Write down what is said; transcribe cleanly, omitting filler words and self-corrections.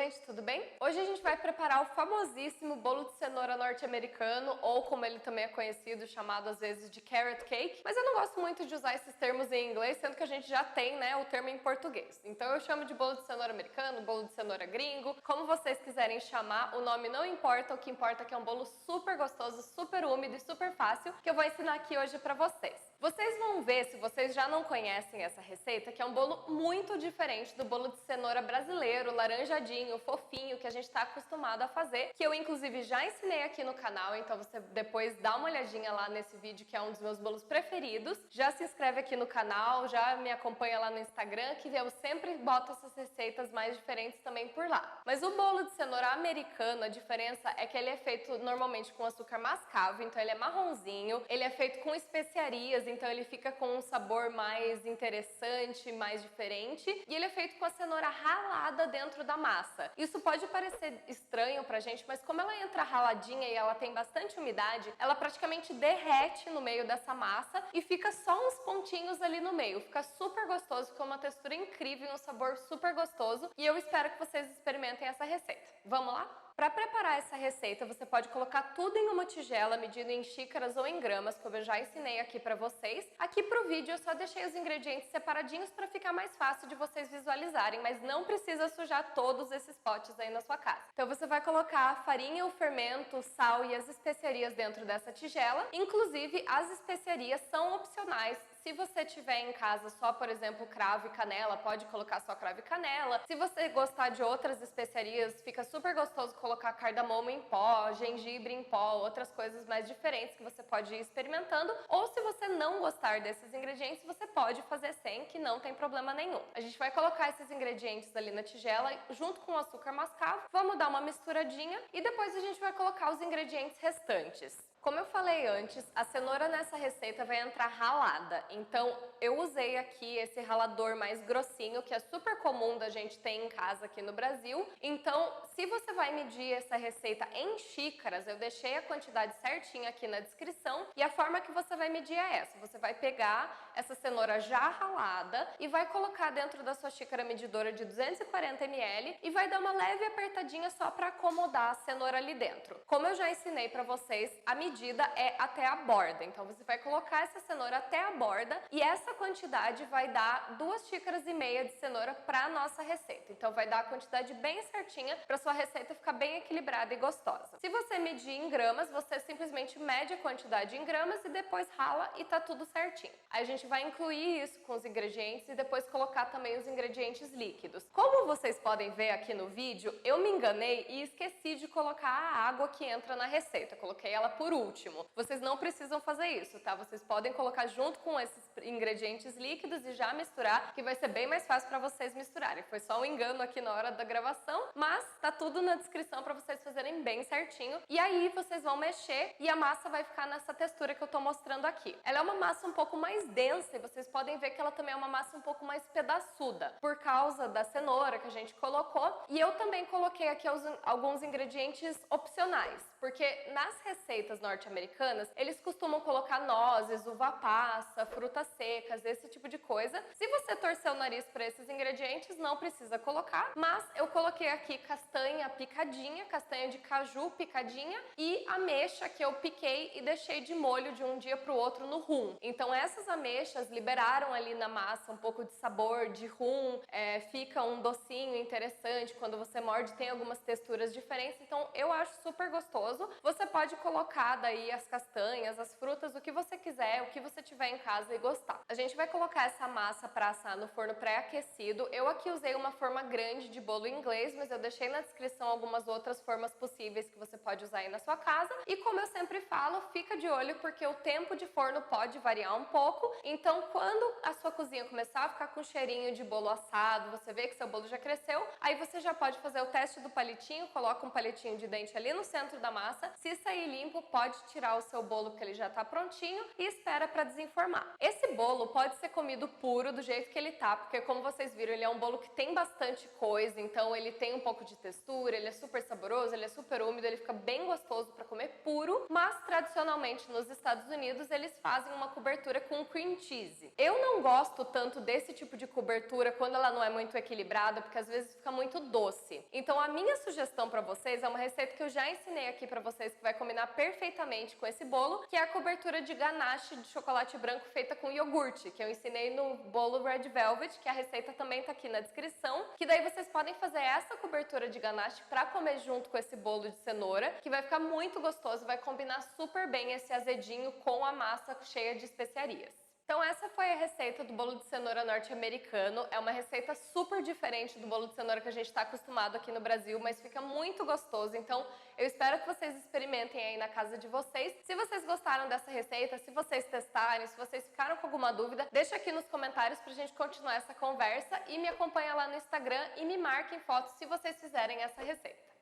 gente, tudo bem? Hoje a gente vai preparar o famosíssimo bolo de cenoura norte-americano, ou como ele também é conhecido, chamado às vezes de carrot cake, mas eu não gosto muito de usar esses termos em inglês, sendo que a gente já tem, né, o termo em português. Então eu chamo de bolo de cenoura americano, bolo de cenoura gringo, como vocês quiserem chamar, o nome não importa, o que importa é que é um bolo super gostoso, super úmido e super fácil, que eu vou ensinar aqui hoje pra vocês. Vocês vão ver, se vocês já não conhecem essa receita, que é um bolo muito diferente do bolo de cenoura brasileiro, laranjadinho, fofinho, que a gente está acostumado a fazer, que eu inclusive já ensinei aqui no canal, então você depois dá uma olhadinha lá nesse vídeo, que é um dos meus bolos preferidos. Já se inscreve aqui no canal, já me acompanha lá no Instagram, que eu sempre boto essas receitas mais diferentes também por lá. Mas o bolo de cenoura americano, a diferença é que ele é feito normalmente com açúcar mascavo, então ele é marronzinho, ele é feito com especiarias, então ele fica com um sabor mais interessante, mais diferente, e ele é feito com a cenoura ralada dentro da massa. Isso pode parecer estranho pra gente, mas como ela entra raladinha e ela tem bastante umidade, ela praticamente derrete no meio dessa massa e fica só uns pontinhos ali no meio. Fica super gostoso, fica uma textura incrível e um sabor super gostoso, e eu espero que vocês experimentem essa receita. Vamos lá? Para preparar essa receita, você pode colocar tudo em uma tigela, medindo em xícaras ou em gramas, como eu já ensinei aqui para vocês. Aqui pro vídeo eu só deixei os ingredientes separadinhos para ficar mais fácil de vocês visualizarem, mas não precisa sujar todos esses potes aí na sua casa. Então você vai colocar a farinha, o fermento, o sal e as especiarias dentro dessa tigela. Inclusive, as especiarias são opcionais. Se você tiver em casa só, por exemplo, cravo e canela, pode colocar só cravo e canela. Se você gostar de outras especiarias, fica super gostoso colocar cardamomo em pó, gengibre em pó, outras coisas mais diferentes que você pode ir experimentando. Ou se você não gostar desses ingredientes, você pode fazer sem, que não tem problema nenhum. A gente vai colocar esses ingredientes ali na tigela junto com o açúcar mascavo, vamos dar uma misturadinha e depois a gente vai colocar os ingredientes restantes. Como eu falei antes, a cenoura nessa receita vai entrar ralada, então eu usei aqui esse ralador mais grossinho, que é super comum da gente ter em casa aqui no Brasil. Então, se você vai medir essa receita em xícaras, eu deixei a quantidade certinha aqui na descrição, e a forma que você vai medir é essa. Você vai pegar essa cenoura já ralada e vai colocar dentro da sua xícara medidora de 240 ml e vai dar uma leve apertadinha só para acomodar a cenoura ali dentro. Como eu já ensinei para vocês, a medida é até a borda, então você vai colocar essa cenoura até a borda e essa quantidade vai dar 2,5 xícaras de cenoura para a nossa receita. Então vai dar a quantidade bem certinha para sua receita ficar bem equilibrada e gostosa. Se você medir em gramas, você simplesmente mede a quantidade em gramas e depois rala e tá tudo certinho. Aí a gente vai incluir isso com os ingredientes e depois colocar também os ingredientes líquidos. Como vocês podem ver aqui no vídeo, eu me enganei e esqueci de colocar a água que entra na receita. Eu coloquei ela por último. Vocês não precisam fazer isso, tá? Vocês podem colocar junto com esses ingredientes líquidos e já misturar, que vai ser bem mais fácil para vocês misturarem. Foi só um engano aqui na hora da gravação, mas tá tudo na descrição para vocês fazerem bem certinho. E aí vocês vão mexer e a massa vai ficar nessa textura que eu tô mostrando aqui. Ela é uma massa um pouco mais densa e vocês podem ver que ela também é uma massa um pouco mais pedaçuda, por causa da cenoura que a gente colocou. E eu também coloquei aqui alguns ingredientes opcionais, porque nas receitas norte-americanas, eles costumam colocar nozes, uva passa, frutas secas, esse tipo de coisa. Se você torcer o nariz para esses ingredientes, não precisa colocar, mas eu coloquei aqui castanha picadinha, castanha de caju picadinha e ameixa que eu piquei e deixei de molho de um dia para o outro no rum. Então essas ameixas liberaram ali na massa um pouco de sabor de rum, fica um docinho interessante, quando você morde tem algumas texturas diferentes, então eu acho super gostoso. Você pode colocar daí as castanhas, as frutas, o que você quiser, o que você tiver em casa e gostar. A gente vai colocar essa massa para assar no forno pré-aquecido. Eu aqui usei uma forma grande de bolo inglês, mas eu deixei na descrição algumas outras formas possíveis que você pode usar aí na sua casa. E como eu sempre falo, fica de olho porque o tempo de forno pode variar um pouco. Então, quando a sua cozinha começar a ficar com cheirinho de bolo assado, você vê que seu bolo já cresceu, aí você já pode fazer o teste do palitinho, coloca um palitinho de dente ali no centro da massa. Se sair limpo, pode pode tirar o seu bolo porque ele já tá prontinho e espera para desenformar. Esse bolo pode ser comido puro do jeito que ele tá, porque como vocês viram, ele é um bolo que tem bastante coisa, então ele tem um pouco de textura, ele é super saboroso, ele é super úmido, ele fica bem gostoso para comer puro, mas tradicionalmente nos Estados Unidos eles fazem uma cobertura com cream cheese. Eu não gosto tanto desse tipo de cobertura quando ela não é muito equilibrada, porque às vezes fica muito doce. Então a minha sugestão para vocês é uma receita que eu já ensinei aqui para vocês que vai combinar perfeitamente com esse bolo, que é a cobertura de ganache de chocolate branco feita com iogurte, que eu ensinei no bolo Red Velvet, que a receita também tá aqui na descrição, que daí vocês podem fazer essa cobertura de ganache para comer junto com esse bolo de cenoura, que vai ficar muito gostoso, vai combinar super bem esse azedinho com a massa cheia de especiarias. Então essa foi a receita do bolo de cenoura norte-americano. É uma receita super diferente do bolo de cenoura que a gente está acostumado aqui no Brasil, mas fica muito gostoso. Então eu espero que vocês experimentem aí na casa de vocês. Se vocês gostaram dessa receita, se vocês testarem, se vocês ficaram com alguma dúvida, deixa aqui nos comentários pra gente continuar essa conversa e me acompanha lá no Instagram e me marquem fotos se vocês fizerem essa receita.